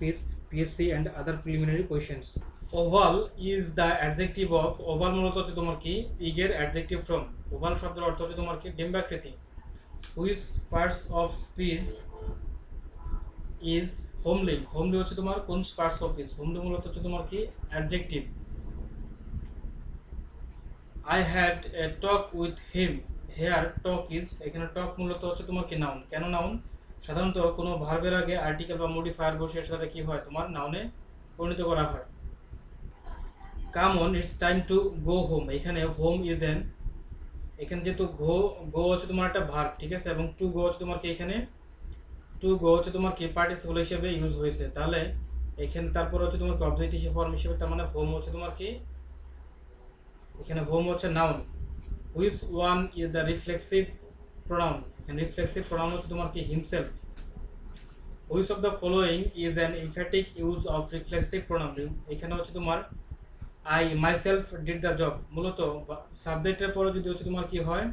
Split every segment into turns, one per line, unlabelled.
speech, PSC and other preliminary questions. Oval is the adjective of oval মূলত হচ্ছে তোমার কি ইগের adjective from oval শব্দের অর্থ হচ্ছে তোমার কি ডিম্বাকৃতি which parts of speech is homely homely হচ্ছে তোমার কোন parts of speech homely মূলত হচ্ছে তোমার কি adjective I had a talk with him here talk is এখানে talk মূলত হচ্ছে তোমার কি নাউন কেন নাউন সাধারণত কোনো ভার্বের আগে আর্টিকেল বা মডিফায়ার বসে সাথে কি হয় তোমার নাউনে পরিণত করা হয় come on it's time to go home এখানে হোম ইজ এন এখানে যেহেতু গো হচ্ছে তোমার একটা ভার্ব ঠিক আছে এবং টু গো হচ্ছে তোমার কি এখানে টু গো হচ্ছে তোমার কি পার্টিসিপল হিসেবে ইউজ হয়েছে তাহলে এখানে তারপর হচ্ছে তোমার কি অবজেক্টিভ ফর্ম হিসেবে তার মানে হোম হচ্ছে তোমার কি এখানে হোম হচ্ছে noun which one is the reflexive pronoun এখানে রিফ্লেক্সিভ প্রোনাউন হচ্ছে তোমার কি himself which of the following is an emphatic use of reflexive pronoun এখানে হচ্ছে তোমার I myself did the job মূলত সাবজেক্টের পরে যদি হচ্ছে তোমার কি হয়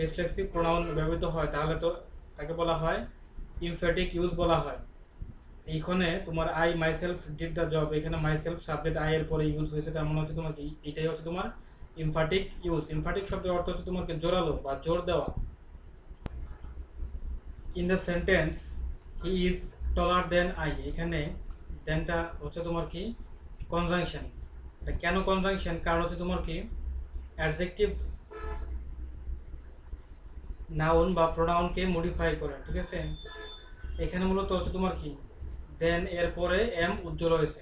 রিফ্লেক্সিভ প্রোনাউন ব্যবহৃত হয় তাহলে তো তাকে বলা হয় এমফ্যাটিক ইউজ বলা হয় এইখানে তোমার I myself did the job এখানে মাইসেলফ সাবজেক্ট আই এর পরে ইউজ হয়েছে তার মানে হচ্ছে তোমার কি এটাই হচ্ছে তোমার এমফ্যাটিক ইউজ এমফ্যাটিক শব্দের অর্থ হচ্ছে তোমাকে জোরালো বা জোর দেওয়া in the sentence he is taller than I এখানে দেনটা হচ্ছে তোমার কি কনজাংশন এটা কেন কনজাংশন কারণ হচ্ছে তোমার কি অ্যাডজেক্টিভ নাউন বা প্রোনাউনকে মডিফাই করে ঠিক আছে এখানে মূলত হচ্ছে তোমার কি দেন এর পরে এম উজ্জ্বল হয়েছে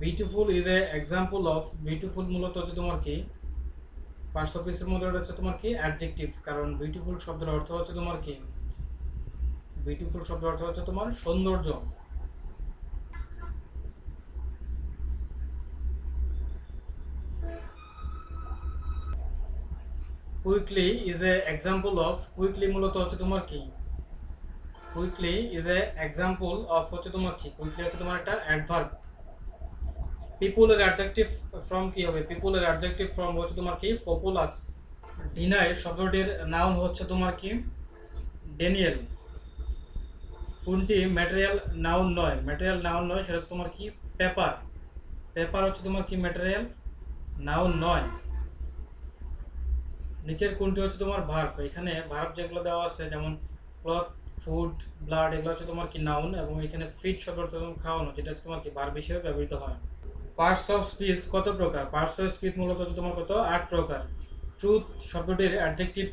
beautiful is a example of beautiful মূলত হচ্ছে তোমার কি পার্টস অফ স্পিচের মধ্যে হচ্ছে তোমার কি অ্যাডজেক্টিভ কারণ বিউটিফুল শব্দের অর্থ হচ্ছে তোমার কি বিউটিফুল শব্দের অর্থ হচ্ছে তোমার সৌন্দর্য quickly is a example of quickly মূলত হচ্ছে তোমার কি quickly is a example of হচ্ছে তোমার কি কুইকলি হচ্ছে তোমার একটা অ্যাডভার্ব পিপলের অ্যাডজেক্টিভ ফ্রম কি হবে পিপলের অ্যাডজেক্টিভ ফ্রম হচ্ছে তোমার কি পপুলাস ডিনাই শব্দটির নাউন হচ্ছে তোমার কি ড্যানিয়েল কোনটি ম্যাটেরিয়াল নাউন নয় ম্যাটেরিয়াল নাউন নয় সেটা হচ্ছে তোমার কি পেপার পেপার হচ্ছে তোমার কি ম্যাটেরিয়াল নাউন নয় নিচের কোনটি হচ্ছে তোমার ভার্ব এখানে ভার্ব যেগুলো দেওয়া আছে যেমন ক্লথ ফুড ব্লাড এগুলো হচ্ছে তোমার কি নাউন এবং এখানে ফিড শব্দ খাওয়ানো যেটা হচ্ছে তোমার কি ভার্ব হিসেবে ব্যবহৃত হয় পার্টস অফ স্পিচ কত প্রকার পার্টস অফ স্পিচ মূলত হচ্ছে তোমার কত 8 প্রকার ট্রুথ শব্দটির অ্যাডজেক্টিভ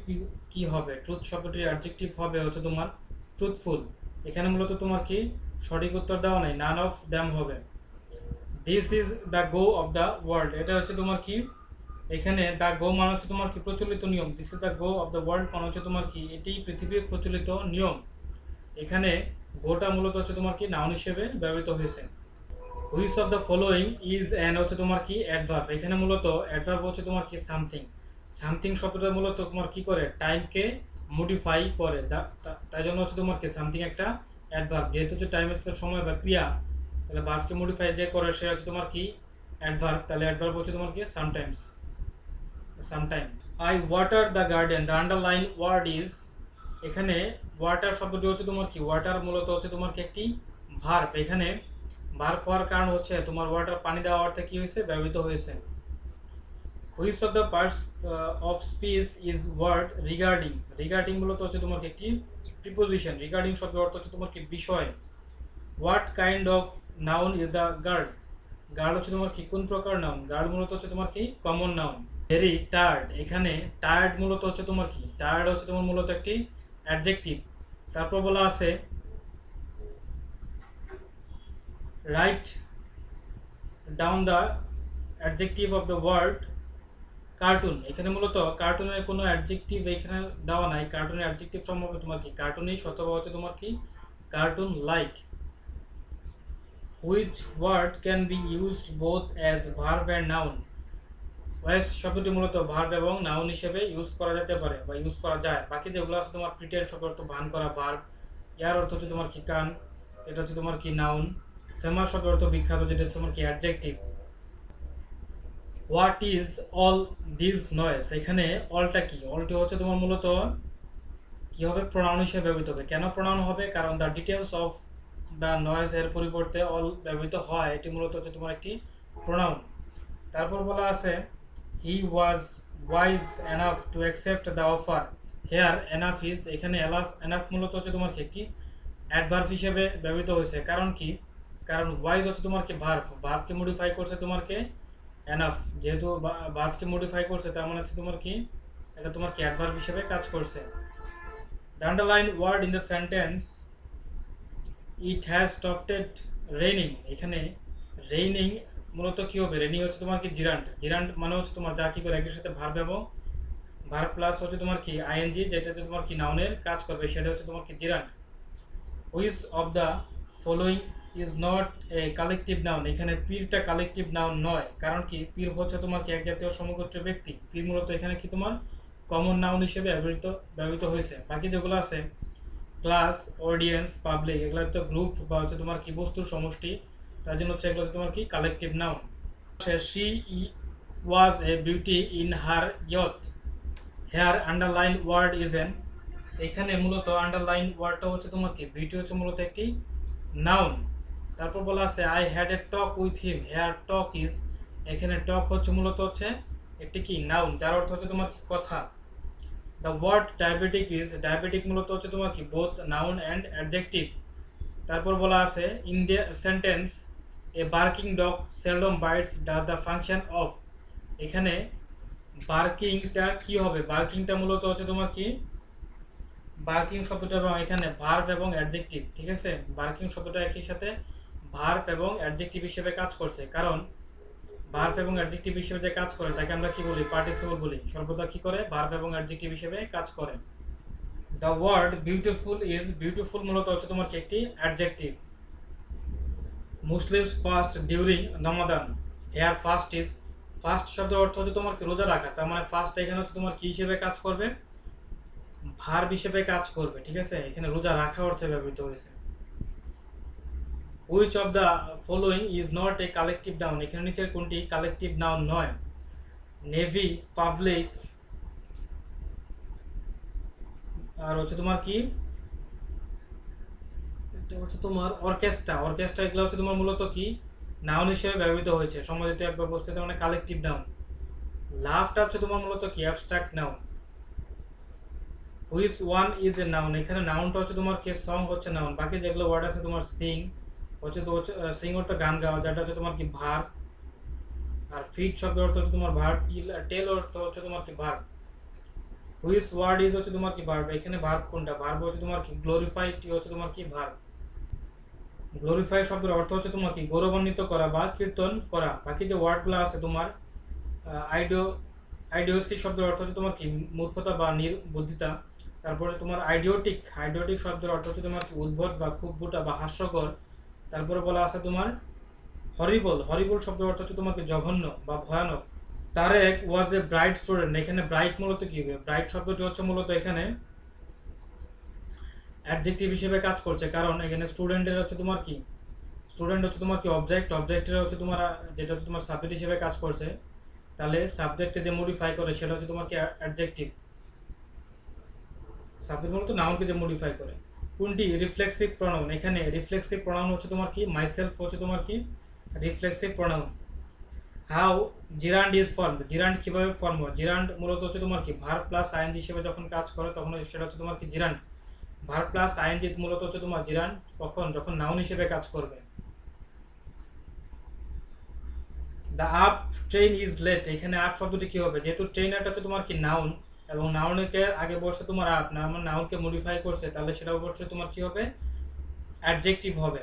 কি হবে ট্রুথ শব্দটির অ্যাডজেক্টিভ হবে হচ্ছে তোমার ট্রুথফুল এখানে মূলত তোমার কি সঠিক উত্তর দেওয়া নাই নান অফ দ্যাম হবে this is the go of the world এটা হচ্ছে তোমার কি এখানে দ্য গো মানে হচ্ছে তোমার কি প্রচলিত নিয়ম this is the go of the world মানে হচ্ছে তোমার কি এটি পৃথিবীর প্রচলিত নিয়ম এখানে গোটা মূলত হচ্ছে তোমার কি নাউন হিসেবে ব্যবহৃত হয়েছে which of the following is and হচ্ছে তোমার কি অ্যাডভার্ব এখানে মূলত অ্যাডভার্ব হচ্ছে তোমার কি সামথিং সামথিং শব্দটা মূলত তোমার কি করে টাইমকে মডিফাই করে তাই জন্য হচ্ছে তোমার কি সামথিং একটা অ্যাডভার্ব যেহেতু হচ্ছে টাইমের সময় বা ক্রিয়া তাহলে ভার্বকে মডিফাই যে করে সে হচ্ছে তোমার কি অ্যাডভার্ব তাহলে অ্যাডভার্ব হচ্ছে তোমার কি sometimes sometime I water the garden the underline word is এখানে ওয়াটার শব্দটি হচ্ছে তোমার কি ওয়াটার মূলত হচ্ছে তোমার কি একটি ভার্ব এখানে ভার্ব হওয়ার কারণ হচ্ছে তোমার ওয়াটার পানি দেওয়া অর্থে কি হয়েছে ব্যবহৃত হয়েছে which of the parts of speech is word regarding regarding মূলত হচ্ছে তোমার কি একটি প্রিপোজিশন রিগার্ডিং শব্দের অর্থ হচ্ছে তোমার কি বিষয় what kind of noun is the guard guard হচ্ছে তোমার কি কোন প্রকার নাউন গার্ড মূলত হচ্ছে তোমার কি কমন নাউন ভেরি টায়ার্ড এখানে টায়ার্ড মূলত হচ্ছে তোমার কি টায়ার্ড হচ্ছে তোমার মূলত একটি অ্যাডজেক্টিভ তারপর বলা আছে right down the adjective of the word cartoon এখানে মূলত কার্টুনের কোনো অ্যাডজেক্টিভ এখানে দেওয়া নাই কার্টুনের অ্যাডজেক্টিভ ফর্ম হবে তোমার কি কার্টুনই শতবা হচ্ছে তোমার কি cartoon like which word can be used both as verb and noun waste শব্দটি মূলত ভার্ব এবং নাউন হিসেবে ইউজ করা যেতে পারে বা ইউজ করা যায় বাকি যেগুলো আছে তোমার প্রিটেন্ড শব্দ অর্থ ভান করা ভার্ব ইয়ার অর্থ হচ্ছে তোমার কি কান এটা হচ্ছে তোমার কি নাউন ফেমাস শব্দ অর্থ বিখ্যাত যেটা হচ্ছে তোমার কি adjective what is all this noise এখানে অলটা কি অলটি হচ্ছে তোমার মূলত কি হবে প্রোনাউন হিসেবে ব্যবহৃত হবে কেন প্রোনাউন হবে কারণ the details of the noise এর পরিবর্তে অল ব্যবহৃত হয়, এটি মূলত হচ্ছে তোমার একটি প্রোনাউন। তারপর বলা আছে he was wise enough to accept the offer. Here enough is, এখানে এনাফ মূলত হচ্ছে তোমার কি একটি অ্যাডভার্ব হিসেবে ব্যবহৃত হয়েছে। কারণ কি, কারণ ওয়াইজ হচ্ছে তোমার কি ভার্ভকে মডিফাই করছে তোমার কে এনাফ, যেহেতু ভার্ভকে মডিফাই করছে তার মানে হচ্ছে তোমার কি এটা তোমার কি অ্যাডভার্ব হিসেবে কাজ করছে। The underline word in the sentence it has stopped raining, এখানে রেইনিং মূলত কি হবে, রেইনিং হচ্ছে তোমার কি জিরান্ট, জিরান্ট মানে হচ্ছে তোমার যা কি করে একই সাথে ভার্ব এবং ভার্ব প্লাস হচ্ছে তোমার কি আইএনজি, যেটা হচ্ছে তোমার কি নাউনের কাজ করবে, সেটা হচ্ছে তোমার কি gerund. Which of the following is not a collective noun, এখানে পীরটা কালেকটিভ নাউন নয়। কারণ কি, পীর হচ্ছে তোমার কি এক জাতীয় সমগোত্র ব্যক্তি, পীর মূলত এখানে কি তোমার কমন নাউন হিসেবে ব্যবহৃত হয়েছে। বাকি যেগুলো আছে ক্লাস, অডিয়েন্স, পাবলিক, এগুলো হচ্ছে গ্রুপ বা হচ্ছে তোমার কি বস্তুর সমষ্টি, তার জন্য হচ্ছে এগুলো হচ্ছে তোমার কি collective noun. She was a beauty in her youth, here underline word is an, এখানে মূলত আন্ডারলাইন ওয়ার্ডটা হচ্ছে তোমার কি বিউটি হচ্ছে মূলত একটি নাউন। তারপর বলা আছে I had a talk with him, here talk is, এখানে টক হচ্ছে মূলত হচ্ছে একটি কি নাউন, যার অর্থ হচ্ছে তোমার কি কথা। The word diabetic is, diabetic মূলত হচ্ছে তোমার কি বোথ নাউন অ্যান্ড অ্যাডজেক্টিভ। তারপর বলা আছে in the sentence a barking dog seldom bites does the function of, এখানে বার্কিংটা কি হবে, বার্কিংটা মূলত হচ্ছে তোমার কি বার্কিং শব্দটা এবং এখানে ভার্ব এবং অ্যাডজেক্টিভ, ঠিক আছে, বার্কিং শব্দটা একই সাথে ভার্ব এবং অ্যাডজেক্টিভ হিসেবে কাজ করছে। কারণ ভার্ব এবং অ্যাডজেক্টিভ হিসেবে যে কাজ করে তাকে আমরা কি বলি, পার্টিসিপল বলি, সর্বদা কি করে ভার্ব এবং অ্যাডজেক্টিভ হিসেবে কাজ করে। The word beautiful is, beautiful মূলত হচ্ছে তোমার কি একটি adjective. Muslims fast during Ramadan, here fast is, fast শব্দের অর্থ হচ্ছে তোমার কি রোজা রাখা, তার মানে ফাস্ট এখানে হচ্ছে তোমার কি হিসেবে কাজ করবে, ভার্ব হিসেবে কাজ করবে, ঠিক আছে, এখানে রোজা রাখা অর্থে ব্যবহৃত হয়েছে। Which of the following is not a collective noun, এখানে নিচের কোনটি কালেকটিভ নাউন নয়। নেভি, পাবলিক, আর হচ্ছে তোমার কি এটা হচ্ছে তোমার অর্কেস্ট্রা, অর্কেস্ট্রা এগুলো হচ্ছে তোমার মূলত কি নাউন হিসেবে ব্যবহৃত হয়েছে, সম্মিলিত এক ব্যবস্থিত মানে কালেকটিভ নাউন। লাভটা হচ্ছে তোমার মূলত কি abstract noun. Which one is a noun, এখানে নাউনটা হচ্ছে তোমার কে সং হচ্ছে নাউন, বাকি যেগুলো ওয়ার্ড আছে তোমার সিং হচ্ছে তো হচ্ছে সিং অর্থ গান গাওয়া, যেটা হচ্ছে তোমার কি ভার্ব, আর ফিট শব্দের অর্থ হচ্ছে তোমার ভার্ব, টেল অর্থ হচ্ছে তোমার কি ভার্ব। হুইচ ওয়ার্ড ইজ হচ্ছে তোমার কি ভার্ব, এখানে ভার্ব কোনটা, ভার্ব হচ্ছে তোমার কি গ্লোরিফাইড হচ্ছে তোমার কি ভার্ব। গ্লোরিফাই শব্দের অর্থ হচ্ছে তোমার কি গৌরবান্বিত করা বা কীর্তন করা। বাকি যে ওয়ার্ডগুলো আছে তোমার আইডিওসি শব্দের অর্থ হচ্ছে তোমার কি মূর্খতা বা নির্বুদ্ধিতা। তারপরে তোমার আইডিওটিক শব্দের অর্থ হচ্ছে তোমার কি উদ্ভট বা খুব বুটা বা হাস্যকর। তারপরে বলা আছে তোমার হরিবল শব্দের অর্থ হচ্ছে তোমার কি জঘন্য বা ভয়ানক। তারেক ওয়াজ এ ব্রাইট স্টুডেন্ট, এখানে ব্রাইট মূলত কি হবে, ব্রাইট শব্দটি হচ্ছে মূলত এখানে অ্যাডজেক্টিভ হিসেবে কাজ করছে, কারণ এখানে স্টুডেন্টের হচ্ছে তোমার কি স্টুডেন্ট হচ্ছে তোমার কি অবজেক্টের হচ্ছে তোমার যেটা হচ্ছে তোমার সাবজেক্ট হিসেবে কাজ করছে, তাহলে সাবজেক্টকে যে মডিফাই করে সেটা হচ্ছে তোমার কি অ্যাডজেক্টিভ। সাবজেক্ট মূলত নাউনকে যে মডিফাই করে। কোনটি রিফ্লেক্সিভ প্রোনাউন, এখানে রিফ্লেক্সিভ প্রোনাউন হচ্ছে তোমার কি মাইসেলফ হচ্ছে তোমার কি reflexive pronoun. How জিরান্ড is form, জিরান্ড কিভাবে ফর্ম হয়, জিরান্ড মূলত হচ্ছে তোমার কি ভার্ব প্লাস আইএনজি হিসেবে যখন কাজ করে তখন সেটা হচ্ছে তোমার কি জিরান্ড। ভার্ব প্লাস আইএনজি মূলত হচ্ছে তোমার জিরান্ড কখন, যখন নাউন হিসেবে কাজ করবে। The up train is late, এখানে আপ শব্দটি কি হবে, যেহেতু ট্রেন একটা হচ্ছে তোমার কি নাউন এবং নাউনকে আগে বসে তোমার আপ না আমার নাউনকে মডিফাই করছে, তাহলে সেটা অবশ্যই তোমার কি হবে অ্যাডজেক্টিভ হবে।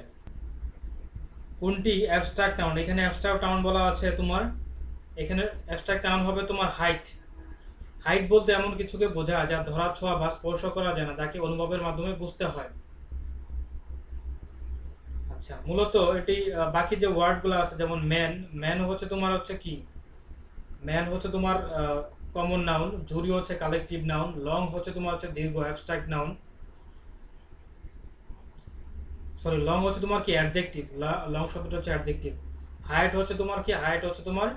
কোনটি অ্যাবস্ট্রাক্ট নাউন, এখানে অ্যাবস্ট্রাক্ট নাউন বলা আছে তোমার, এখানে অ্যাবস্ট্রাক্ট নাউন হবে তোমার হাইট। হাইট বলতে এমন কিছুকে বোঝায় যা ধরা ছোঁয়া বা স্পর্শ করা যায় না, যাকে অনুভবের মাধ্যমে বুঝতে হয়। আচ্ছা, মূলত এটি বাকি যে ওয়ার্ডগুলো আছে যেমন ম্যান হচ্ছে তোমার হচ্ছে কি ম্যান হচ্ছে তোমার কমন নাউন, ঝুরি হচ্ছে কালেকটিভ নাউন, লং হচ্ছে তোমার হচ্ছে দীর্ঘ অ্যাবস্ট্রাক্ট নাউন, লং হচ্ছে তোমার কি অ্যাডজেক্টিভ, লং শব্দটা হচ্ছে অ্যাডজেক্টিভ। হাইট হচ্ছে তোমার কি হাইট হচ্ছে তোমার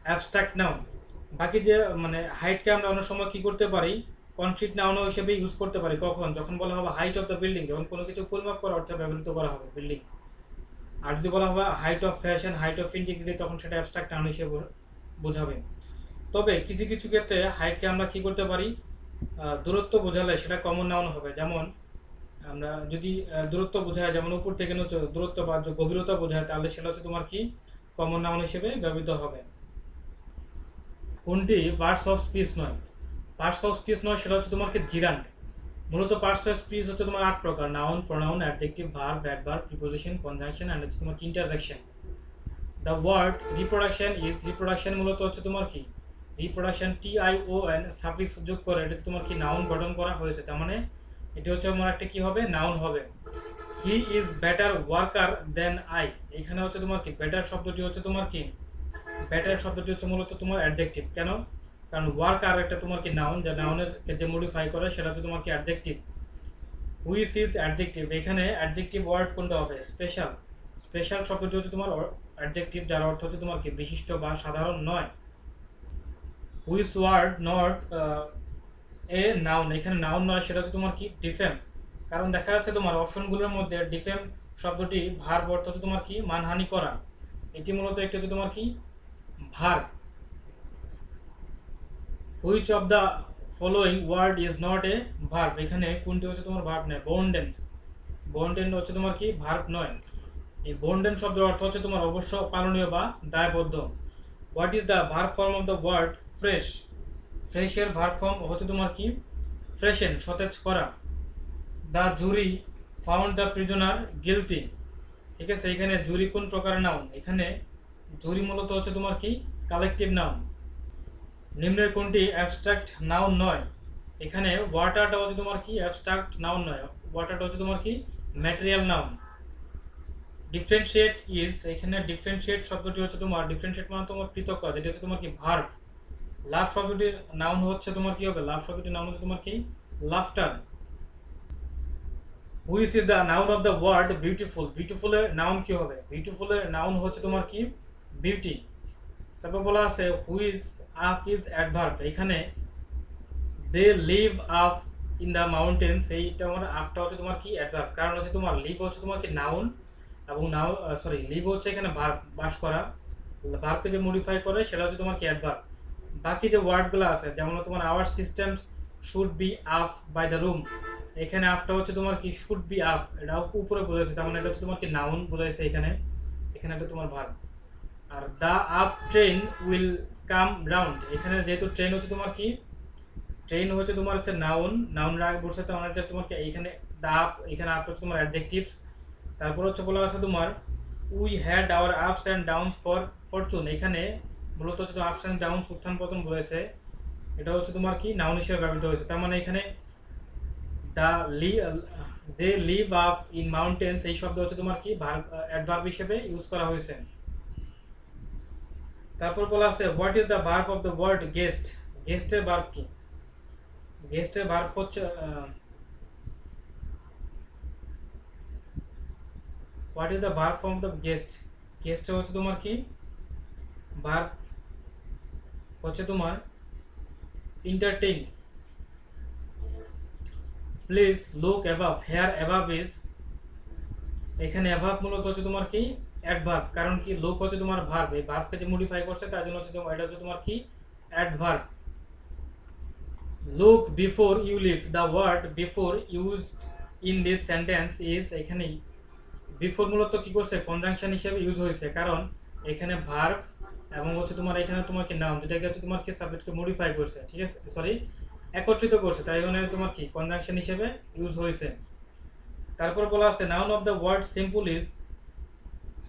অ্যাবস্ট্রাক্ট নাউন। বাকি যে মানে হাইটকে আমরা অনেক সময় কি করতে পারি, কনক্রিট নাউন হিসেবে ইউজ করতে পারি কখন, যখন বলা হবে হাইট অফ দ্য বিল্ডিং, যখন কোনো কিছু পরিমাপ করার অর্থে ব্যবহৃত করা হবে বিল্ডিং। আর যদি বলা হবে height of fashion, height of integrity, তখন সেটা অ্যাবস্ট্রাক্ট নাউন হিসেবে বোঝাবে। তবে কিছু কিছু ক্ষেত্রে হাইটকে আমরা কি করতে পারি, দূরত্ব বোঝালে সেটা কমন নাউন হবে। যেমন আমরা যদি দূরত্ব বোঝায়, যেমন উপর থেকে নিচে দূরত্ব বা গভীরতা বোঝায়, তাহলে সেটা হচ্ছে তোমার কি কমন নাউন হিসেবে ব্যবহৃত হবে। কোনটি পার্টস অফ স্পিচ নয়? পার্টস অফ স্পিচ নয় সেটা হচ্ছে তোমার কি জিরান্ড। মূলত পার্টস অফ স্পিচ হচ্ছে তোমার 8 প্রকার: noun, pronoun, adjective, verb, adverb, preposition, conjunction and হচ্ছে তোমার interjection. The word reproduction is, reproduction মূলত হচ্ছে তোমার কি রিপ্রোডাকশন, TION সাফিক্স যোগ করে এটা তোমার কি নাউন গঠন করা হয়েছে, তার মানে এটা হচ্ছে আমার একটা কি হবে, নাউন হবে। He is better worker than I, এখানে হচ্ছে তোমার কি বেটার শব্দটি হচ্ছে তোমার কি, বেটার শব্দটি হচ্ছে মূলত তোমার অ্যাডজেক্টিভ। কেন? কারণ ওয়ার্কার একটা তোমার কি নাউন, যা নাউনের যে মডিফাই করে সেটা হচ্ছে তোমার কি অ্যাডজেক্টিভ। হুইচ ইজ অ্যাডজেক্টিভ, এখানে অ্যাডজেক্টিভ ওয়ার্ড কোনটা হবে, স্পেশাল। স্পেশাল শব্দটি হচ্ছে তোমার অ্যাডজেক্টিভ, যার অর্থ হচ্ছে তোমার কি বিশিষ্ট বা সাধারণ নয়। Which word not a noun, এখানে নাউন নয়, সেটা হচ্ছে তোমার কি ডিফেম। কারণ দেখা যাচ্ছে তোমার অপশনগুলোর মধ্যে ডিফেম শব্দটি ভার্ব, অর্থ হচ্ছে তোমার কি মানহানি করা, এটি মূলত একটি হচ্ছে তোমার কি verb. Which of the following word is not a verb, এখানে কোনটি হচ্ছে তোমার ভার্ব নয়, বন্ডেন। বন্ডেন হচ্ছে তোমার কি ভার্ব নয়। এই বন্ডেন শব্দের অর্থ হচ্ছে তোমার অবশ্য পালনীয় বা দায়বদ্ধ। What is the verb form of the word fresh, ফ্রেশের ভার্ব ফর্ম হচ্ছে তোমার কি ফ্রেশেন, সতেজ করা। The jury found the prisoner guilty, ঠিক আছে, এখানে জুরি কোন প্রকারের নাউন, এখানে জুরি মূলত হচ্ছে তোমার কি কালেকটিভ নাউন। নিম্নের কোনটি অ্যাবস্ট্রাক্ট নাউন নয়, এখানে ওয়াটারটা হচ্ছে তোমার কি অ্যাবস্ট্রাক্ট নাউন নয়, ওয়াটারটা হচ্ছে তোমার কি ম্যাটেরিয়াল নাউন। ডিফারেন্সিয়েট ইজ, এখানে ডিফারেন্সিয়েট শব্দটি হচ্ছে তোমার, ডিফারেন্সিয়েট মানে তোমার পৃথক করা, যেটা হচ্ছে তোমার কি ভার্ব। লাভ শব্দটির নাউন হচ্ছে তোমার কি হবে, লাভ শব্দটির নাউন হচ্ছে তোমার কি laughter. Which is the noun of the word beautiful, বিউটিফুলের নাউন কি হবে, বিউটিফুলের নাউন হচ্ছে তোমার কি বিউটি। তারপর বলা আছে হুইচ আপ ইজ অ্যাডভার্ব, এখানে they live up in the mountains, এইটা আমার আপটা হচ্ছে তোমার কি অ্যাডভার্ব। কারণ হচ্ছে তোমার লিভ হচ্ছে তোমার কি নাউন, এবং নাও সরি লিভ হচ্ছে এখানে ভার্ব, বাস করা। ভার্বকে যে মডিফাই করে সেটা হচ্ছে তোমার কি অ্যাডভার্ব। বাকি যে ওয়ার্ডগুলো আছে, যেমন তোমার our systems should be up by the room, এখানে আপটা হচ্ছে তোমার কি শুড বি আপ, এটা উপরে বোঝাইছে, তার মানে এটা হচ্ছে তোমার কি নাউন বোঝাইছে এখানে, এখানে একটা তোমার ভার্ব। আর the up train will come round, এখানে যেহেতু ট্রেন হচ্ছে তোমার কি, ট্রেন হচ্ছে তোমার হচ্ছে নাউন, নাউনের আগে বসে তোমার হচ্ছে তোমার কি এখানে দ্য আপ, এখানে আপ হচ্ছে তোমার অ্যাডজেক্টিভস। তারপর হচ্ছে বলা আছে তোমার we had our ups and downs for fortune, এখানে মূলত হচ্ছে তো আপস অ্যান্ড ডাউনস উত্থান পতন বলেছে, এটা হচ্ছে তোমার কি নাউন হিসেবে ব্যবহৃত হয়েছে। তার মানে এখানে the they live up in mountains, এই শব্দ হচ্ছে তোমার কি ভার্ব, অ্যাডভার্ব হিসেবে ইউজ করা হয়েছে। তারপর বলা আছে what is the verb of the word guest, গেস্টের ভার্ব কি, গেস্টের ভার্ব হচ্ছে what is the verb form of the guest, গেস্টের হচ্ছে তোমার কি ভার্ব হচ্ছে তোমার entertain. Please look above, here above is, এখানে অ্যাবাভ মূলত হচ্ছে তোমার কি অ্যাডভার্ব। কারণ কি লুক হচ্ছে তোমার ভার্ব, এই ভার্বকে যে মডিফাই করছে তার জন্য হচ্ছে এটা হচ্ছে তোমার কি adverb. Look before you leave, the word before used in this sentence is, এখানে বিফোর মূলত কি করছে কনজাংশন হিসেবে ইউজ হয়েছে, কারণ এখানে ভার্ব এবং হচ্ছে তোমার এখানে তোমার কি নাউন, যেটাকে হচ্ছে তোমার কি সাবজেক্টকে মডিফাই করছে, ঠিক আছে, সরি একত্রিত করছে, তাই জন্য তোমার কি কনজাংশন হিসেবে ইউজ হয়েছে। তারপর বলা আছে noun of the word simple is,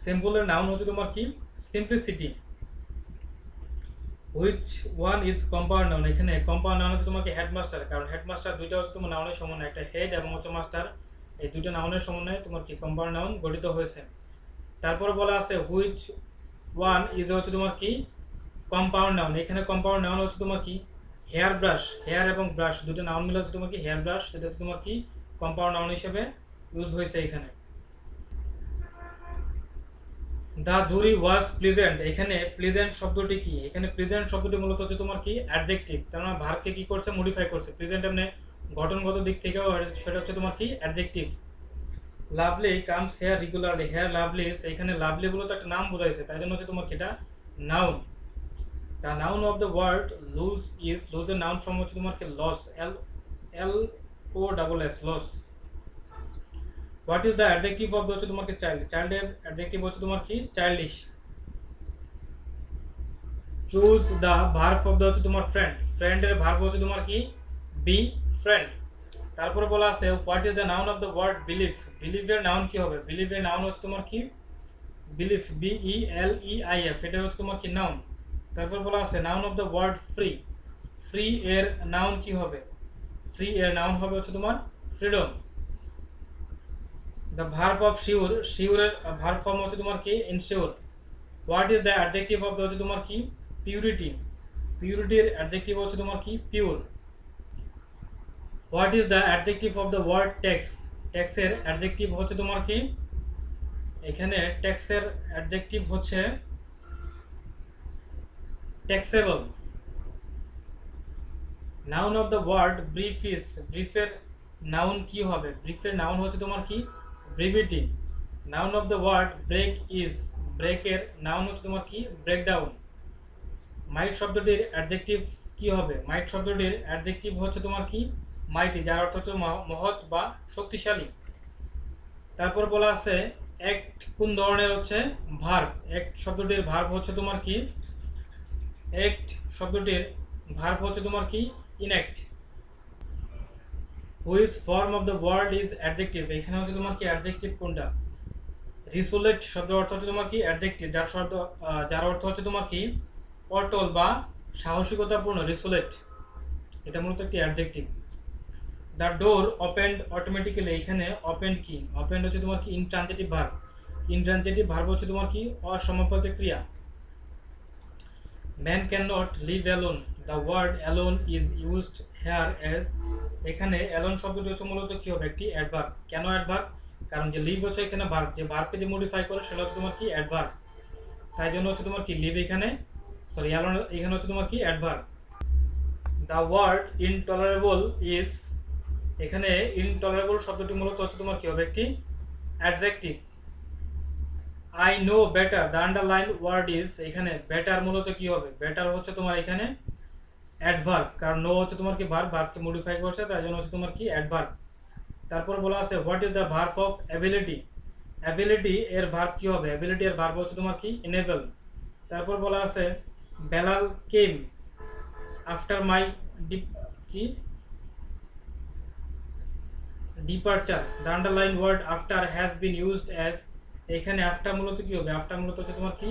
সিম্পলের নাউন হচ্ছে তোমার কি simplicity. Which one is compound noun, এখানে কম্পাউন্ড নাউন হচ্ছে তোমার কি হেডমাস্টার, কারণ হেডমাস্টার দুইটা হচ্ছে তোমার নাউনের সমন্বয়, একটা হেড এবং হচ্ছে মাস্টার, এই দুইটা নাউনের সমন্বয়ে তোমার কি কম্পাউন্ড নাউন গঠিত হয়েছে। তারপর বলা আছে হুইচ ওয়ান ইজ হচ্ছে তোমার কি কম্পাউন্ড নাউন, এখানে কম্পাউন্ড নাউন হচ্ছে তোমার কি হেয়ার ব্রাশ, হেয়ার এবং ব্রাশ দুটো নাউন মিলে হচ্ছে তোমার কি হেয়ার ব্রাশ, যেটা হচ্ছে তোমার কি কম্পাউন্ড নাউন হিসেবে ইউজ হয়েছে এখানে। দ্য জুরি ওয়াজ প্লেজেন্ট, এখানে প্লেজেন্ট শব্দটি কি? এখানে প্লেজেন্ট শব্দটি মূলত হচ্ছে তোমার কি অ্যাডজেক্টিভ, তার মানে ভার্বকে কি করছে মডিফাই করছে। প্লেজেন্ট এমনি গঠনগত দিক থেকেও সেটা হচ্ছে তোমার কি adjective. Lovely comes here regularly, here lovely, এখানে লাভলি বলে তো একটা নাম বোঝাইছে, তাই জন্য হচ্ছে তোমার কি এটা noun. The noun of the word lose is, লুজের নাউন ফর্ম হচ্ছে তোমার কি loss, L L O double S, loss. What is the adjective of হচ্ছে তোমার কি চাইল্ড, চাইল্ডের অ্যাডজেক্টিভ হচ্ছে তোমার কি childish. Choose the verb of the হচ্ছে তোমার ফ্রেন্ড, ফ্রেন্ডের ভার্ব হচ্ছে তোমার কি বি ফ্রেন্ড। তারপরে বলা আছে what is the noun of the word believe, বিলিভের নাউন কি হবে? বিলিভের নাউন হচ্ছে তোমার কি বিলিভ, BELEIF, এটা হচ্ছে তোমার কি নাউন। তারপর বলা আছে noun of the word free, free এর নাউন কি হবে? ফ্রি এর নাউন হবে হচ্ছে তোমার freedom. The verb of sure, শিওরের ভার্ব ফর্ম হচ্ছে তোমার কি insure. What is the adjective of হচ্ছে তোমার কি পিউরিটি, পিউরিটির অ্যাডজেক্টিভ হচ্ছে তোমার কি pure. What is the adjective of the word tax, ট্যাক্সের অ্যাডজেক্টিভ হচ্ছে তোমার কি, এখানে ট্যাক্সের অ্যাডজেক্টিভ হচ্ছে taxable. Noun of the word brief is, ব্রিফের নাউন কি হবে? ব্রিফের নাউন হচ্ছে তোমার কি brevity. Noun of the word break is, ব্রেকের নাউন হচ্ছে তোমার কি ব্রেকডাউন। মাইট শব্দটির অ্যাডজেক্টিভ কি হবে? মাইট শব্দটির অ্যাডজেক্টিভ হচ্ছে তোমার কি মাইটি, যার অর্থ হচ্ছে মহৎ বা শক্তিশালী। তারপর বলা আছে অ্যাক্ট কোন ধরনের হচ্ছে ভার্ব, অ্যাক্ট শব্দটির ভার্ব হচ্ছে তোমার কি অ্যাক্ট শব্দটির ভার্ব হচ্ছে তোমার কি enact. Which form of the word is adjective, এখানে হচ্ছে তোমার কি অ্যাডজেক্টিভ কোনটা? রিসোলেট শব্দের অর্থ হচ্ছে তোমার কি অ্যাডজেক্টিভ, যার অর্থ হচ্ছে তোমার কি অটল বা সাহসিকতাপূর্ণ, রিসোলেট, এটা মূলত একটি adjective. The door opened automatically, এখানে ওপেন্ড কি? ওপেন্ড হচ্ছে তোমার কি ইনট্রানজিটিভ ভার্ব, ইনট্রানজিটিভ ভার্ব হচ্ছে তোমার কি অসমাপক ক্রিয়া। Man can not live alone, the word alone is used here as, এখানে অ্যালোন শব্দটি হচ্ছে মূলত কি হবে একটি অ্যাডভার্ব। কেন অ্যাডভার্ব? কারণ যে লিভ হচ্ছে এখানে ভার্ব, যে ভার্বকে যে মডিফাই করে সেটা হচ্ছে তোমার কি অ্যাডভার্ব, তাই জন্য হচ্ছে তোমার কি লিভ এখানে, সরি অ্যালোন এখানে হচ্ছে তোমার কি adverb. The word intolerable is, এখানে ইনটলারেবল শব্দটি মূলত হচ্ছে তোমার কি হবে একটি adjective. I know better, the underline word is, এখানে বেটার মূলত কি হবে? বেটার হচ্ছে তোমার এখানে অ্যাডভার্ব, কারণ নো হচ্ছে তোমার কি ভার্ব, ভার্বকে মডিফাই করছে তাই জন্য হচ্ছে তোমার কি অ্যাডভার্ব। তারপর বলা আছে what is the verb of ability, ability এর ভার্ব কি হবে? অ্যাবিলিটি এর ভার্ব হচ্ছে তোমার কি এনেবল। তারপর বলা আছে বেলাল কেম আফটার মাই কি departure, the underline word after has been used as, এখানে আফটার মূলত কি হবে? আফটার মূলত হচ্ছে তোমার কি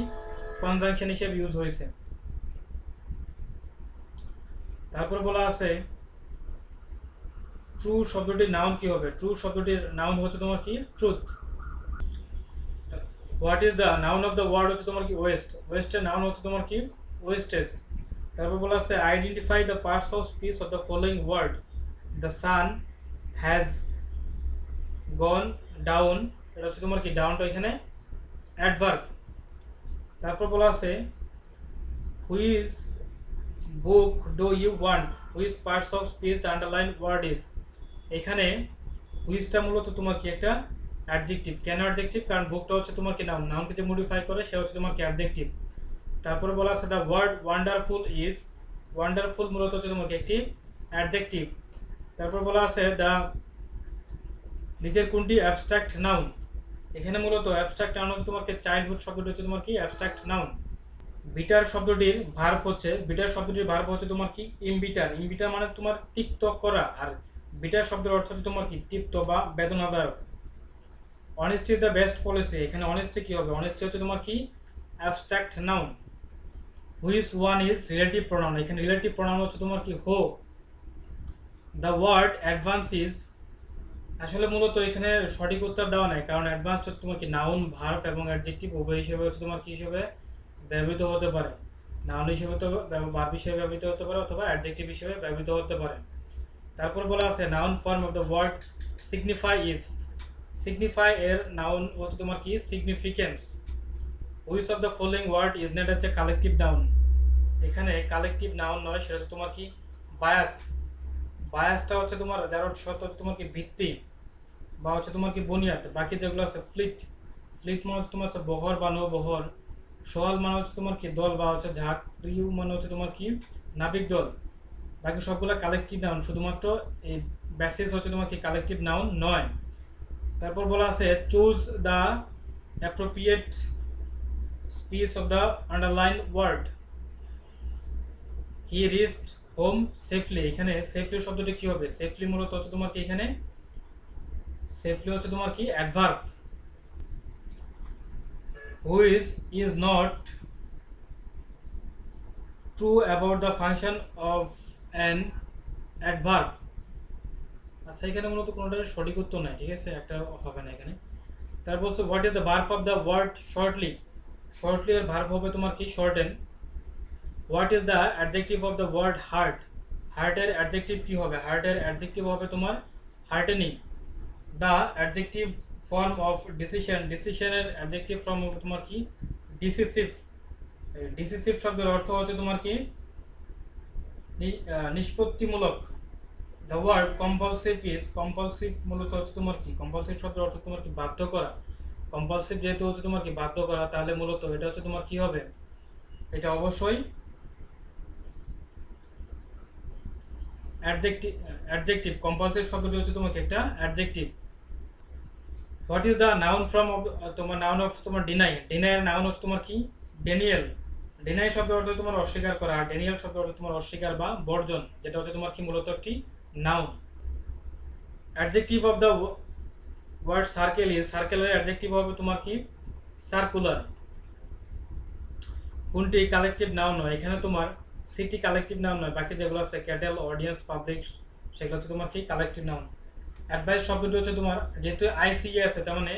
কনজাংশন হিসেবে ইউজ হয়েছে। তারপর বলা আছে ট্রু শব্দটির নাউন কি হবে? ট্রু শব্দটির নাউন হচ্ছে তোমার কি truth. What is the noun of the word হচ্ছে তোমার কি ওয়েস্ট, ওয়েস্টের নাউন হচ্ছে তোমার কি ওয়েস্টেজ। তারপর বলা আছে identify the parts of speech of the following word, the sun has gone down, এটা হচ্ছে তোমার কি ডাউনটা এখানে অ্যাডভার্ব। তারপর বলা আছে which book do you want, which parts of speech the underline word is, এখানে হুইচটা মূলত তোমার কি একটা অ্যাডজেক্টিভ। কেন অ্যাডজেক্টিভ? কারণ বুকটা হচ্ছে তোমার কি নাউন, নাউনকে যে মডিফাই করে সে হচ্ছে তোমার কি অ্যাডজেক্টিভ। তারপরে বলা আছে the word wonderful is, wonderful মূলত হচ্ছে তোমার কি একটি অ্যাডজেক্টিভ। তারপর বলা আছে দ্য নিচের কোনটি অ্যাবস্ট্রাক্ট নাউন, এখানে মূলত অ্যাবস্ট্রাক্ট নাউন হচ্ছে তোমার কি চাইল্ডহুড শব্দটি হচ্ছে তোমার কি অ্যাবস্ট্রাক্ট নাউন। বিটার শব্দটির ভার্ব হচ্ছে, বিটার শব্দটির ভার্ব হচ্ছে তোমার কি ইমবিটার, ইমবিটার মানে তোমার তিক্ত করা, আর বিটার শব্দের অর্থ হচ্ছে তোমার কি তৃপ্ত বা বেদনাদায়ক। Honesty is the best policy, এখানে অনেস্টি কি হবে? অনেস্টি হচ্ছে তোমার কি abstract noun. Which one is relative pronoun, এখানে রিলেটিভ প্রোনাউন হচ্ছে তোমার কি হো। দ্য ওয়ার্ড অ্যাডভান্স ইজ, আসলে মূলত এখানে সঠিক উত্তর দেওয়া নাই, কারণ অ্যাডভান্স হচ্ছে তোমার কি নাউন, ভার্ব এবং অ্যাডজেক্টিভ উভয় হিসেবে হচ্ছে তোমার কি হিসেবে ব্যবহৃত হতে পারে। নাউন হিসেবে তো ভার্ব হিসেবে ব্যবহৃত হতে পারে অথবা অ্যাডজেক্টিভ হিসেবে ব্যবহৃত হতে পারে। তারপর বলা আছে noun form of the word signify is, signify এর নাউন হচ্ছে তোমার কি significance. Which of the following word is not হচ্ছে কালেকটিভ নাউন। এখানে কালেকটিভ নাউন নয়, সেটা হচ্ছে তোমার কি বায়াস। বায়াসটা হচ্ছে তোমার যার অর্থ হচ্ছে তোমার কি ভিত্তি বা হচ্ছে তোমার কি বুনিয়াদ। বাকি যেগুলো আছে ফ্লিট, ফ্লিট মানে হচ্ছে তোমার বহর বা নৌবহর। সোয়াল মানে হচ্ছে তোমার কি দল বা হচ্ছে ঝাঁক। ক্রিউ মানে হচ্ছে তোমার কি নাবিক দল। বাকি সবগুলো কালেকটিভ নাউন, শুধুমাত্র এই বেসিস হচ্ছে তোমার কি কালেকটিভ নাউন নয়। তারপর বলা আছে choose the appropriate speech of the underline word. He reached home safely. এখানে সেফলি শব্দটি কি হবে? সেফলি মূলত হচ্ছে তোমার কি এখানে সেফলি হচ্ছে তোমার কি adverb. Which is not true about the function of an adverb. আচ্ছা, এখানে মূলত কোনোটার সঠিক উত্তর নাই, ঠিক আছে, একটা হবে না এখানে। তারপর বলছে what is the verb of the word shortly. Shortly এর ভার্ব হবে তোমার কি shorten. What is the adjective of the word heart. হার্টের অ্যাডজেক্টিভ কি হবে? হার্টের অ্যাডজেক্টিভ হবে তোমার heartening. The adjective form of decision. ডিসিশনের অ্যাডজেক্টিভ ফর্ম হবে তোমার কি ডিসিসিভ। ডিসিসিভ শব্দের অর্থ হচ্ছে তোমার কি নিষ্পত্তিমূলক। The word compulsive is, compulsive মূলত হচ্ছে তোমার কি কম্পালসিভ শব্দের অর্থ তোমার কি বাধ্য করা। কম্পালসিভ যেহেতু হচ্ছে তোমার কি বাধ্য করা, তাহলে মূলত এটা হচ্ছে তোমার কি হবে? এটা অবশ্যই অ্যাডজেক্টিভ। অ্যাডজেক্টিভ কম্পালসিভ শব্দটি হচ্ছে তোমার কি একটা adjective. What is the noun from তোমার নাউন অফ তোমার ডিনাই। ডিনাইয়ের নাউন হচ্ছে তোমার কি ডেনিয়েল। ডিনাই শব্দের অর্থ তোমার অস্বীকার করা, আর ডেনিয়েল শব্দের অর্থ তোমার অস্বীকার বা বর্জন, যেটা হচ্ছে তোমার কি মূলত একটি noun. Adjective of the word circle is, সার্কেলের অ্যাডজেক্টিভ হবে তোমার কি সার্কুলার। কোনটি কালেকটিভ নাউন নয়? এখানে তোমার সিটি কালেকটিভ নাউন নয়, বাকি যেগুলো আছে ক্যাটেল, অডিয়েন্স, পাবলিক, সেগুলো হচ্ছে তোমার কি কালেকটিভ নাউন। অ্যাডভাইস শব্দটি হচ্ছে তোমার যেহেতু আইসি আছে, তার মানে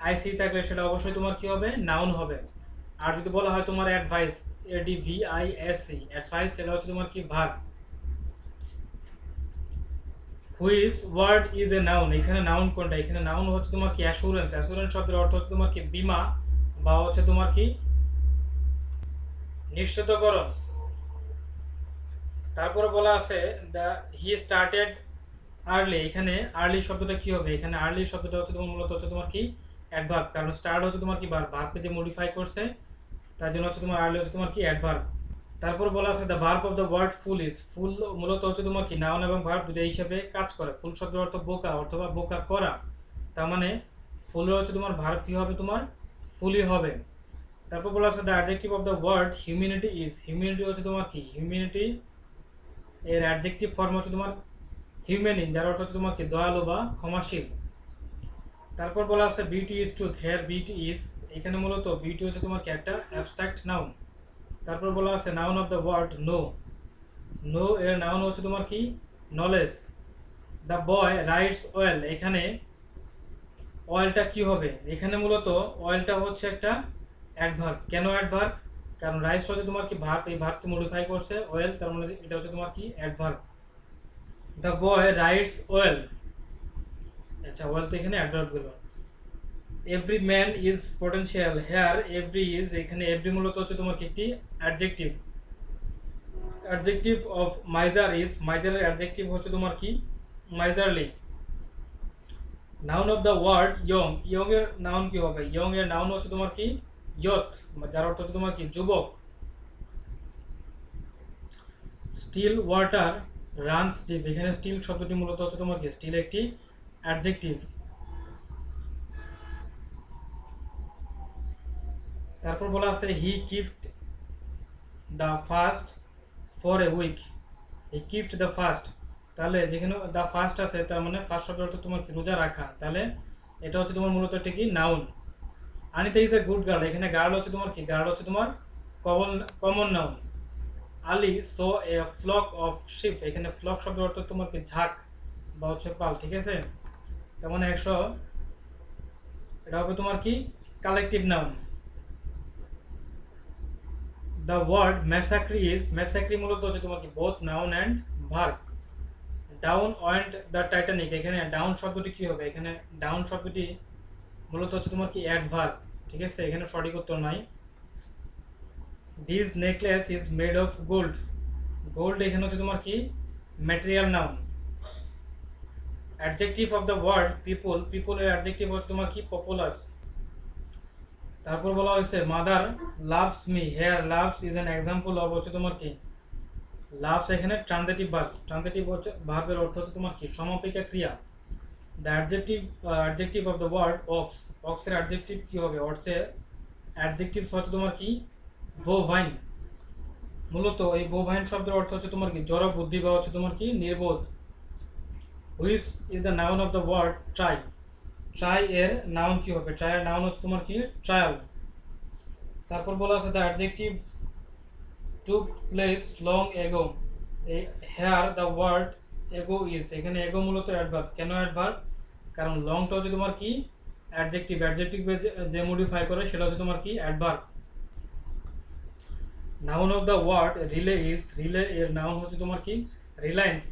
আইসি থাকলে সেটা অবশ্যই তোমার কি হবে? নাউন হবে। আর যদি বলা হয় তোমার অ্যাডভাইস, ADVISE, অ্যাডভাইস, সেটা হচ্ছে তোমার কি verb. Which word is a noun. এখানে নাউন কোনটা? এখানে নাউন হচ্ছে তোমার কি অ্যাসুরেন্স। অ্যাসুরেন্স শব্দের অর্থ হচ্ছে তোমার কি বীমা বা হচ্ছে তোমার কি নিশ্চিতকরণ। তারপরে বলা আছে দ্য হি স্টার্টেড আর্লি। এখানে আর্লি শব্দটা কি হবে? এখানে আর্লি শব্দটা হচ্ছে তোমার মূলত হচ্ছে তোমার কি অ্যাডভার্ব, কারণ স্টার্ট হচ্ছে তোমার কি ভার্বকে যে মডিফাই করছে, তার জন্য হচ্ছে তোমার আর্লি হচ্ছে তোমার কি অ্যাডভার্ব। তারপর বলা আছে the verb of the word full is. Full মূলত হচ্ছে তোমার কি নাউন এবং ভার্ব দুটো হিসেবে কাজ করে। ফুল শব্দের অর্থ বোকা অথবা বোকা করা, তার মানে ফুলের হচ্ছে তোমার ভার্ব কি হবে? তোমার ফুলই হবে। তারপর বলা আছে the adjective of the word humanity is. Humanity হচ্ছে তোমার কি হিউম্যানিটি এর অ্যাডজেক্টিভ ফর্ম হচ্ছে তোমার হিউম্যানিন, যার অর্থ হচ্ছে তোমার কি দয়ালু বা ক্ষমাশীল। তারপর বলা আছে beauty is truth. Here beauty is, এখানে মূলত বিউটি হচ্ছে তোমার কি একটা অ্যাবস্ট্রাক্ট নাউন। তারপর বলা আছে noun of the word know. Know এর নাউন হচ্ছে তোমার কি knowledge. The boy rides oil. এখানে অয়েলটা কি হবে? এখানে মূলত অয়েলটা হচ্ছে একটা অ্যাডভার্ব। কেন অ্যাডভার্ব? কারণ রাইস হচ্ছে তোমার কি ভার্ব, এই ভার্বকে মডিফাই করছে অয়েল, তার মানে এটা হচ্ছে তোমার কি adverb. The boy rides well. আচ্ছা, অয়েল তো এখানে অ্যাডভার্ব গুলো। Every man is potential. Here every is, এখানে এভরি মূলত হচ্ছে তোমার কি একটি adjective. Adjective of miser is, মাইজারের অ্যাডজেক্টিভ হচ্ছে তোমার কি miserly. Noun of the word young. Young এর নাউন কি হবে? ইয়ং এর নাউন হচ্ছে তোমার কি ইয়থ, যার অর্থ হচ্ছে তোমার কি যুবক। Still water runs deep. এখানে স্টিল শব্দটি মূলত হচ্ছে তোমার কি স্টিল একটি অ্যাডজেক্টিভ। তারপর বলা আছে he keeped the fast for a week. He keeped the fast, তাহলে যেখানে দ্য ফাস্ট আছে, তার মানে ফার্স্ট শব্দের অর্থ তোমার রোজা রাখা, তাহলে এটা হচ্ছে তোমার মূলত একটা কি noun. Anita is a good girl. এখানে গার্ল হচ্ছে তোমার কি গার্ল হচ্ছে তোমার common noun. Ali saw a flock of sheep. এখানে ফ্লক শব্দের অর্থ তোমার কি ঝাঁক বা হচ্ছে পাল, ঠিক আছে, তার মানে 100, এটা হবে তোমার কি collective noun. The word massacre is. Massacre মূলত হচ্ছে তোমার কি both noun and verb. Down went the Titanic. এখানে ডাউন শব্দটি কি হবে? এখানে ডাউন শব্দটি মূলত হচ্ছে তোমার কি অ্যাডভার্ব, ঠিক ঠিক আছে, এখানে সঠিক উত্তর নাই। This necklace is made of gold. Gold এখানে হচ্ছে তোমার কি material noun. Adjective of the word people, পিপলের অ্যাডজেক্টিভ হচ্ছে তোমার কি পপুলাস। তারপর বলা হয়েছে mother loves me, here loves is an example of হচ্ছে তোমার কি লাভস এখানে ট্রানজিটিভ ভার্ব। ট্রানজিটিভ হচ্ছে ভার্বের অর্থ হচ্ছে তোমার কি সমাপিকা ক্রিয়া। The adjective of the word ox, অক্সের অ্যাডজেক্টিভ কি হবে, অর্থে অ্যাডজেক্টিভ হচ্ছে তোমার কি বোভাইন। মূলত এই বোভাইন শব্দের অর্থ হচ্ছে তোমার কি জড় বুদ্ধি বা হচ্ছে তোমার কি নির্বোধ। Which is the noun of the word try, try এর নাউন কি হবে, ট্রাই এর নাউন হচ্ছে তোমার কি ট্রায়াল। তারপর বলা আছে the adjective took place long ago, এই হেয়ার দ্য ওয়ার্ড এগো ইজ, এখানে এগো মূলত অ্যাডভার্ব। কেন অ্যাডভার্ব, কারণ লংটা হচ্ছে তোমার কি অ্যাডজেক্টিভ, অ্যাডজেক্টিভ যে মডিফাই করে সেটা হচ্ছে তোমার কি adverb. Noun of the word rely is, rely এর নাউন হচ্ছে তোমার কি রিলায়েন্স।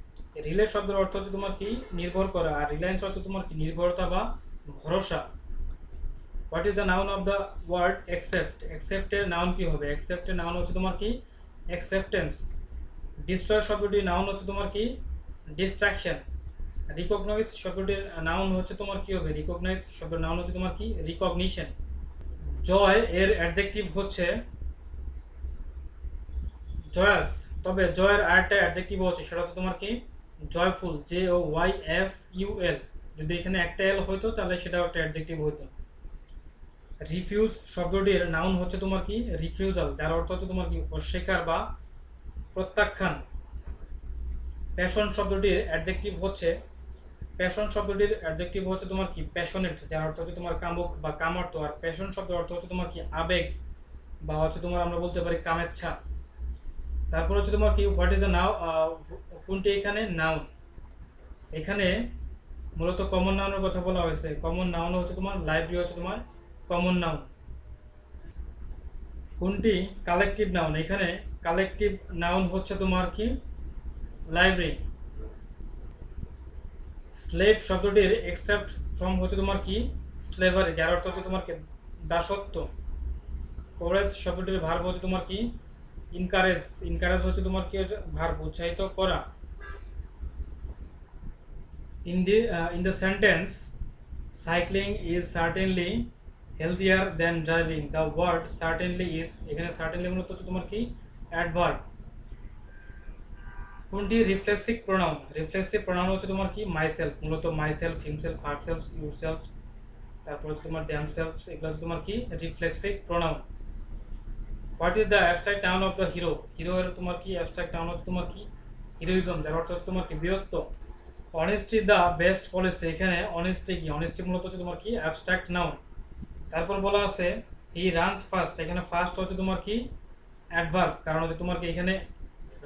রিলে শব্দের অর্থ হচ্ছে তোমার কি নির্ভর করা, আর রিলায়েন্স হচ্ছে তোমার কি নির্ভরতা বা ভরসা। What is the noun of the word accept, অ্যাকসেপ্টের নাউন কি হবে, অ্যাকসেপ্টের নাউন হচ্ছে তোমার কি অ্যাকসেপ্টেন্স। ডিস্ট্রয় শব্দটির নাউন হচ্ছে তোমার কি ডিস্ট্রাকশন। রিকগনাইজ শব্দটির নাউন হচ্ছে তোমার কি হবে, রিকগনাইজ শব্দের নাউন হচ্ছে তোমার কি রিকগনিশন। জয় এর অ্যাডজেক্টিভ হচ্ছে জয়াস, তবে জয়ের আরেকটা অ্যাডজেক্টিভ হচ্ছে সেটা হচ্ছে তোমার কি জয়ফুল, JOYFUL। যদি এখানে একটা এল হইতো তাহলে সেটাও একটা অ্যাডজেক্টিভ হইতো। রিফিউজ শব্দটির নাউন হচ্ছে তোমার কি রিফিউজাল, যার অর্থ হচ্ছে তোমার কি অস্বীকার বা প্রত্যাখ্যান। প্যাশন শব্দটির অ্যাডজেক্টিভ হচ্ছে, প্যাশন শব্দটির অ্যাডজেক্টিভ হচ্ছে তোমার কি প্যাশনেট, যার অর্থ হচ্ছে তোমার কামুক বা কামার্ত। আর প্যাশন শব্দের অর্থ হচ্ছে তোমার কি আবেগ বা হচ্ছে তোমার আমরা বলতে পারি কামেচ্ছা। তারপর হচ্ছে তোমার কি হোয়াট ইজ দ্য নাও, কোনটি এখানে নাউন, এখানে মূলত কমন নাউনের কথা বলা হয়েছে। কমন নাউন হচ্ছে তোমার লাইব্রেরি হচ্ছে তোমার কমন নাউন। কোনটি কালেকটিভ নাউন, এখানে কালেকটিভ নাউন হচ্ছে তোমার কি লাইব্রেরি। স্লেভ শব্দটির এক্সট্রাক্ট ফ্রম হচ্ছে তোমার কি স্লেভারি, যার অর্থ হচ্ছে তোমার কি দাসত্ব। কোরেজ শব্দটির ভার্ব হচ্ছে তোমার কি ইনকারেজ, ইনকারেজ হচ্ছে তোমার কি ভার্ব উৎসাহিত করা। in the sentence cycling is certainly healthier than driving, the word certainly is, এখানে certainly মূলত হচ্ছে তোমার কি অ্যাডভার্ব। কোনটি রিফ্লেক্সিভ প্রোনাউন, রিফ্লেক্সিভ প্রোনাউন হচ্ছে তোমার কি মাইসেলফ, মূলত মাইসেলফ, হিমসেলফ, হারসেলফ, ইউরসেলফ, তারপর হচ্ছে তোমার দ্যামসেলফ, এগুলো হচ্ছে তোমার কি reflexive pronoun. What is the abstract noun of the hero, hero এর তোমার কি অ্যাবস্ট্রাক্ট নাউন হচ্ছে তোমার কি হিরোইজম, যার অর্থ হচ্ছে তোমার কি বীরত্ব। অনেস্টি দ্য বেস্ট পলিসি, এখানে অনেস্টি কি, অনেস্টি মূলত হচ্ছে তোমার কি অ্যাবস্ট্রাক্ট নাউন। তারপর বলা আছে হি রানস ফাস্ট, এখানে ফাস্ট হচ্ছে তোমার কি অ্যাডভার্ব, কারণ হচ্ছে তোমার কি এখানে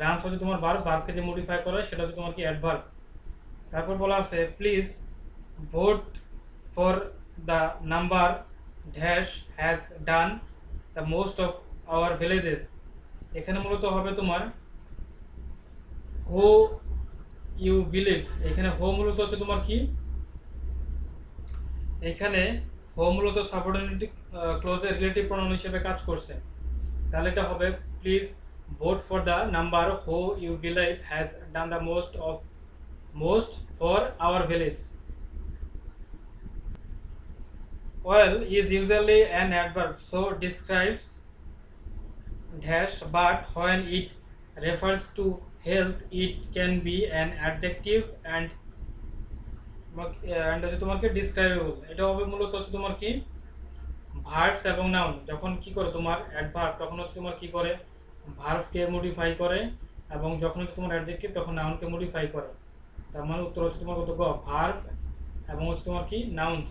রানস হচ্ছে তোমার ভার্ব, ভার্বকে যে মডিফাই করে সেটা হচ্ছে তোমার কি অ্যাডভার্ব। তারপর বলা আছে please vote for the number dash has done the most of our villages, এখানে মূলত হবে তোমার হু ইউ বিলিভ, এখানে হো মূলত হচ্ছে তোমার কি এখানে হো মূলত সাবঅর্ডিনেট ক্লোজের রিলেটিভ প্রোনাউন হিসেবে কাজ করছে। তাহলে এটা হবে please vote for the number who you believe has done the most for our village. Well is usually an adverb so describes dash, but when it refers to health it can be an adjective and হচ্ছে তোমার কি ডিসক্রাইবেবল। এটা হবে মূলত হচ্ছে তোমার কি verbs এবং নাউন যখন কি করে তোমার অ্যাডভার্ব, তখন হচ্ছে তোমার কি করে ভার্বকে মডিফাই করে, এবং যখন হচ্ছে তোমার অ্যাডজেক্টিভ তখন নাউনকে মডিফাই করে। তার মানে উত্তর হচ্ছে তোমার কত গ ভার্ব এবং হচ্ছে তোমার কি নাউন্স।